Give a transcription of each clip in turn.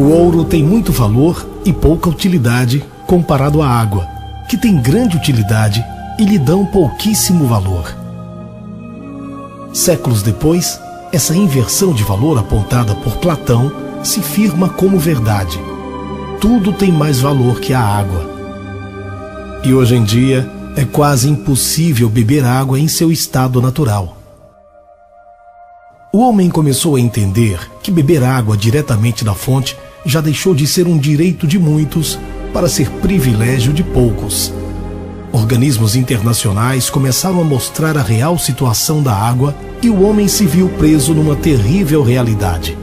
O ouro tem muito valor e pouca utilidade comparado à água, que tem grande utilidade e lhe dão pouquíssimo valor. Séculos depois, essa inversão de valor apontada por Platão se firma como verdade. Tudo tem mais valor que a água. E hoje em dia, é quase impossível beber água em seu estado natural. O homem começou a entender que beber água diretamente da fonte já deixou de ser um direito de muitos para ser privilégio de poucos. Organismos internacionais começaram a mostrar a real situação da água e o homem se viu preso numa terrível realidade.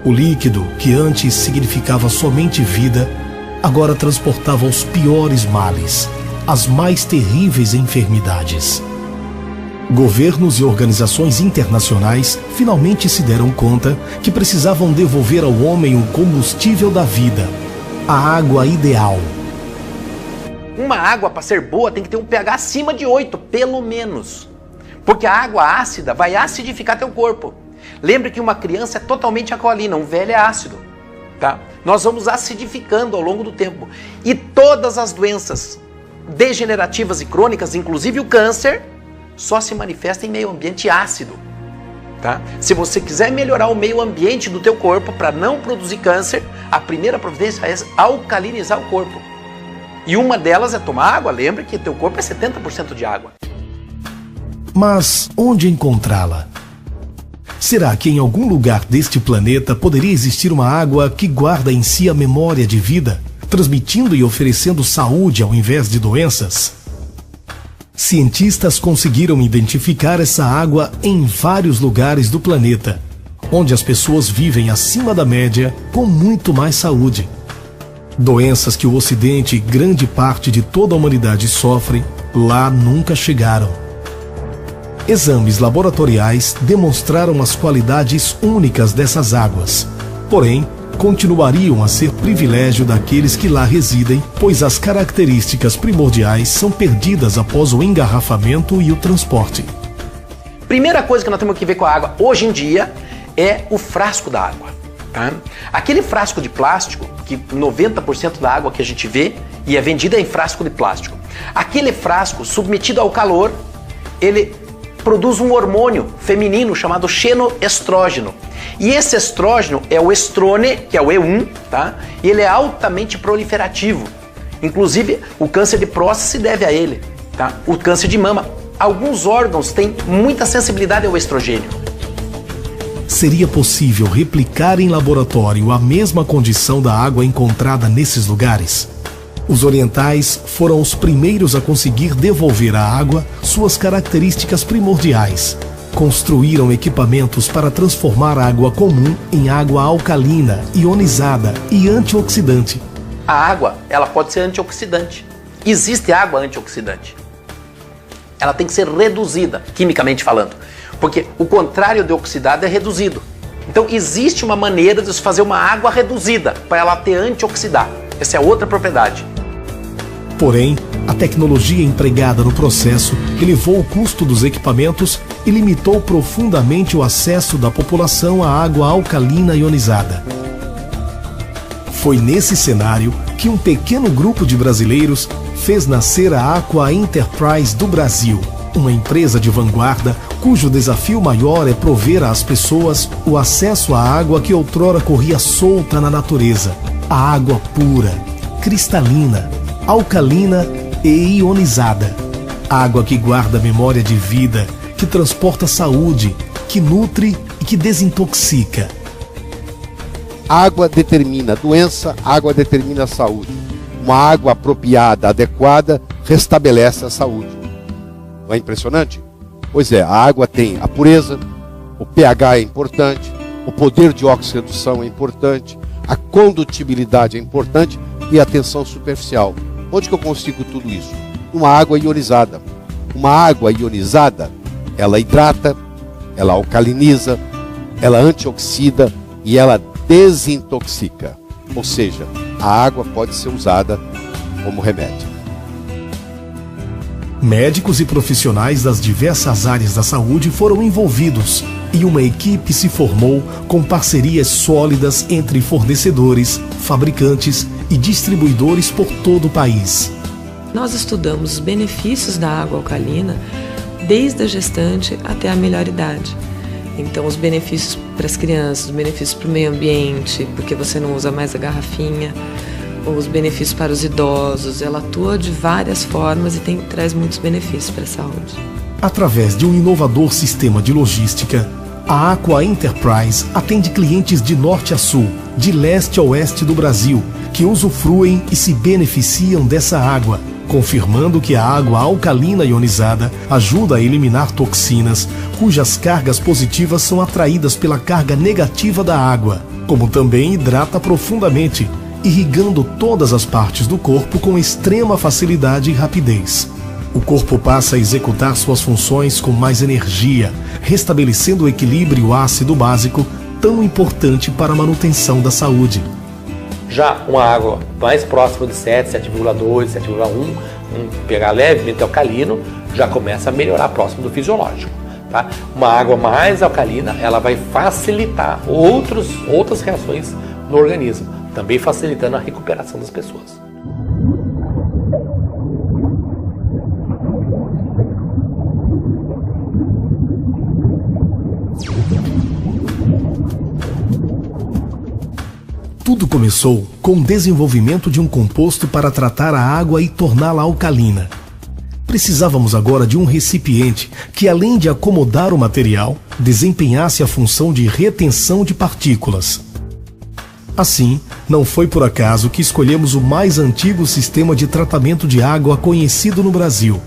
O líquido, que antes significava somente vida, agora transportava os piores males, as mais terríveis enfermidades. Governos e organizações internacionais finalmente se deram conta que precisavam devolver ao homem o combustível da vida, a água ideal. Uma água, para ser boa, tem que ter um pH acima de 8, pelo menos. Porque a água ácida vai acidificar teu corpo. Lembre que uma criança é totalmente alcalina, um velho é ácido. Tá? Nós vamos acidificando ao longo do tempo. E todas as doenças degenerativas e crônicas, inclusive o câncer, só se manifesta em meio ambiente ácido. Tá? Se você quiser melhorar o meio ambiente do teu corpo para não produzir câncer, a primeira providência é alcalinizar o corpo. E uma delas é tomar água. Lembre que teu corpo é 70% de água. Mas onde encontrá-la? Será que em algum lugar deste planeta poderia existir uma água que guarda em si a memória de vida, transmitindo e oferecendo saúde ao invés de doenças? Cientistas conseguiram identificar essa água em vários lugares do planeta, onde as pessoas vivem acima da média com muito mais saúde. Doenças que o Ocidente e grande parte de toda a humanidade sofrem, lá nunca chegaram. Exames laboratoriais demonstraram as qualidades únicas dessas águas, porém, continuariam a ser privilégio daqueles que lá residem, pois as características primordiais são perdidas após o engarrafamento e o transporte. Primeira coisa que nós temos que ver com a água hoje em dia é o frasco da água. Tá? Aquele frasco de plástico, que 90% da água que a gente vê e é vendida em frasco de plástico. Aquele frasco, submetido ao calor, ele produz um hormônio feminino chamado xenoestrógeno. E esse estrógeno é o estrone, que é o E1, tá? E ele é altamente proliferativo. Inclusive, o câncer de próstata se deve a ele, tá? O câncer de mama. Alguns órgãos têm muita sensibilidade ao estrogênio. Seria possível replicar em laboratório a mesma condição da água encontrada nesses lugares? Os orientais foram os primeiros a conseguir devolver à água suas características primordiais. Construíram equipamentos para transformar a água comum em água alcalina, ionizada e antioxidante. A água, ela pode ser antioxidante. Existe água antioxidante. Ela tem que ser reduzida, quimicamente falando. Porque o contrário de oxidado é reduzido. Então existe uma maneira de se fazer uma água reduzida para ela ter antioxidar. Essa é outra propriedade. Porém, a tecnologia empregada no processo elevou o custo dos equipamentos e limitou profundamente o acesso da população à água alcalina ionizada. Foi nesse cenário que um pequeno grupo de brasileiros fez nascer a Aqua Enterprise do Brasil, uma empresa de vanguarda cujo desafio maior é prover às pessoas o acesso à água que outrora corria solta na natureza, a água pura, cristalina, alcalina e ionizada. Água que guarda memória de vida, que transporta saúde, que nutre e que desintoxica. Água determina a doença, água determina a saúde. Uma água apropriada, adequada, restabelece a saúde. Não é impressionante? Pois é, a água tem a pureza, o pH é importante, o poder de oxirredução é importante, a condutibilidade é importante e a tensão superficial. Onde que eu consigo tudo isso? Uma água ionizada. Uma água ionizada, ela hidrata, ela alcaliniza, ela antioxida e ela desintoxica. Ou seja, a água pode ser usada como remédio. Médicos e profissionais das diversas áreas da saúde foram envolvidos, e uma equipe se formou com parcerias sólidas entre fornecedores, fabricantes e distribuidores por todo o país. Nós estudamos os benefícios da água alcalina desde a gestante até a melhor idade. Então, os benefícios para as crianças, os benefícios para o meio ambiente, porque você não usa mais a garrafinha, os benefícios para os idosos, ela atua de várias formas e traz muitos benefícios para a saúde. Através de um inovador sistema de logística, a Aqua Enterprise atende clientes de norte a sul, de leste a oeste do Brasil, que usufruem e se beneficiam dessa água, confirmando que a água alcalina ionizada ajuda a eliminar toxinas, cujas cargas positivas são atraídas pela carga negativa da água, como também hidrata profundamente, irrigando todas as partes do corpo com extrema facilidade e rapidez. O corpo passa a executar suas funções com mais energia, restabelecendo o equilíbrio ácido básico tão importante para a manutenção da saúde. Já uma água mais próxima de 7, 7,2, 7,1, um pH levemente alcalino, já começa a melhorar próximo do fisiológico. Tá? Uma água mais alcalina, ela vai facilitar outras reações no organismo, também facilitando a recuperação das pessoas. Tudo começou com o desenvolvimento de um composto para tratar a água e torná-la alcalina. Precisávamos agora de um recipiente que, além de acomodar o material, desempenhasse a função de retenção de partículas. Assim, não foi por acaso que escolhemos o mais antigo sistema de tratamento de água conhecido no Brasil,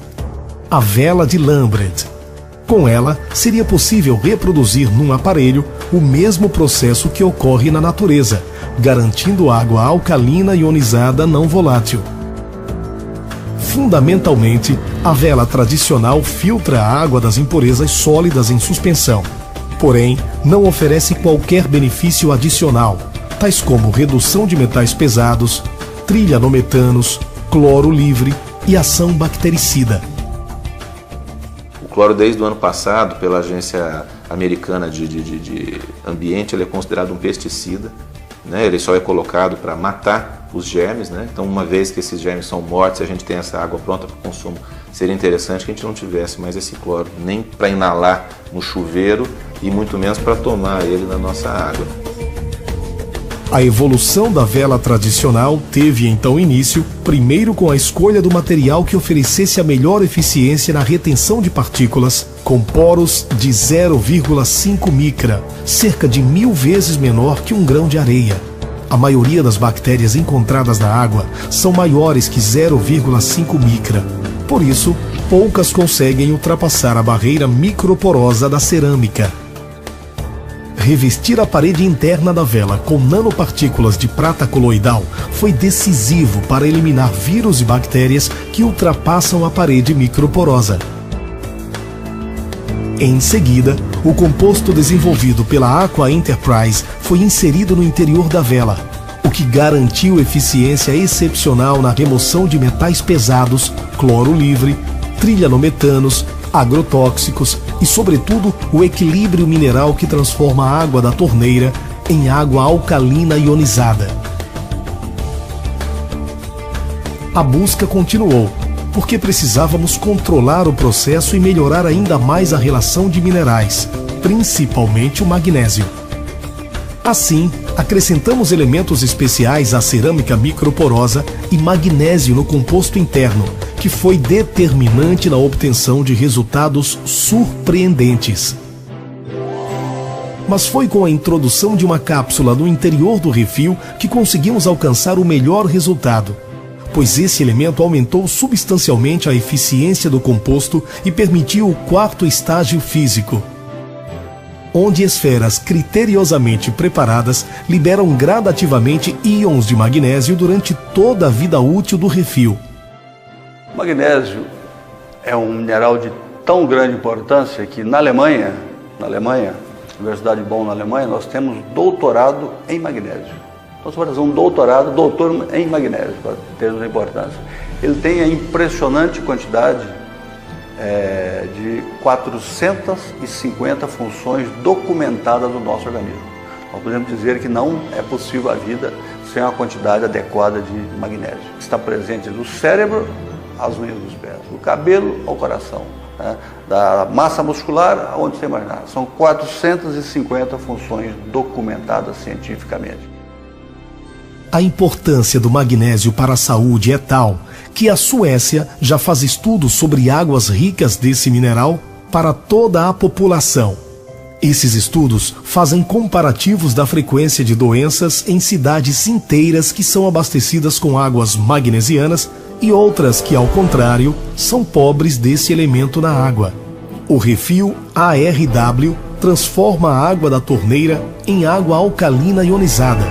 a vela de Lambret. Com ela, seria possível reproduzir num aparelho o mesmo processo que ocorre na natureza, garantindo água alcalina ionizada não volátil. Fundamentalmente, a vela tradicional filtra a água das impurezas sólidas em suspensão, porém, não oferece qualquer benefício adicional, tais como redução de metais pesados, trilhanometanos, cloro livre e ação bactericida. O cloro, desde o ano passado, pela Agência Americana de Ambiente, ele é considerado um pesticida, né? Ele só é colocado para matar os germes, né? Então, uma vez que esses germes são mortos, a gente tem essa água pronta para o consumo. Seria interessante que a gente não tivesse mais esse cloro, nem para inalar no chuveiro e muito menos para tomar ele na nossa água. A evolução da vela tradicional teve então início, primeiro com a escolha do material que oferecesse a melhor eficiência na retenção de partículas, com poros de 0,5 micra, cerca de 1000 vezes menor que um grão de areia. A maioria das bactérias encontradas na água são maiores que 0,5 micra. Por isso, poucas conseguem ultrapassar a barreira microporosa da cerâmica. Revestir a parede interna da vela com nanopartículas de prata coloidal foi decisivo para eliminar vírus e bactérias que ultrapassam a parede microporosa. Em seguida, o composto desenvolvido pela Aqua Enterprise foi inserido no interior da vela, o que garantiu eficiência excepcional na remoção de metais pesados, cloro livre, trilhanometanos, agrotóxicos e, sobretudo, o equilíbrio mineral que transforma a água da torneira em água alcalina ionizada. A busca continuou, porque precisávamos controlar o processo e melhorar ainda mais a relação de minerais, principalmente o magnésio. Assim, acrescentamos elementos especiais à cerâmica microporosa e magnésio no composto interno, que foi determinante na obtenção de resultados surpreendentes. Mas foi com a introdução de uma cápsula no interior do refil que conseguimos alcançar o melhor resultado, pois esse elemento aumentou substancialmente a eficiência do composto e permitiu o quarto estágio físico, onde esferas criteriosamente preparadas liberam gradativamente íons de magnésio durante toda a vida útil do refil. O magnésio é um mineral de tão grande importância que na Alemanha, Universidade de Bonn na Alemanha, nós temos doutorado em magnésio. Nós vamos fazer um doutorado, doutor em magnésio, para termos a importância. Ele tem a impressionante quantidade de 450 funções documentadas do nosso organismo. Nós podemos dizer que não é possível a vida sem uma quantidade adequada de magnésio. Está presente do cérebro às unhas dos pés, do cabelo ao coração, né? Da massa muscular aonde você imaginar. São 450 funções documentadas cientificamente. A importância do magnésio para a saúde é tal que a Suécia já faz estudos sobre águas ricas desse mineral para toda a população. Esses estudos fazem comparativos da frequência de doenças em cidades inteiras que são abastecidas com águas magnesianas e outras que, ao contrário, são pobres desse elemento na água. O refil ARW transforma a água da torneira em água alcalina ionizada,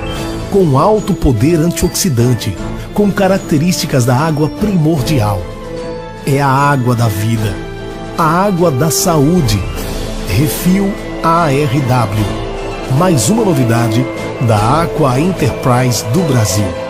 com alto poder antioxidante, com características da água primordial. É a água da vida, a água da saúde. Refil ARW. Mais uma novidade da Aqua Enterprise do Brasil.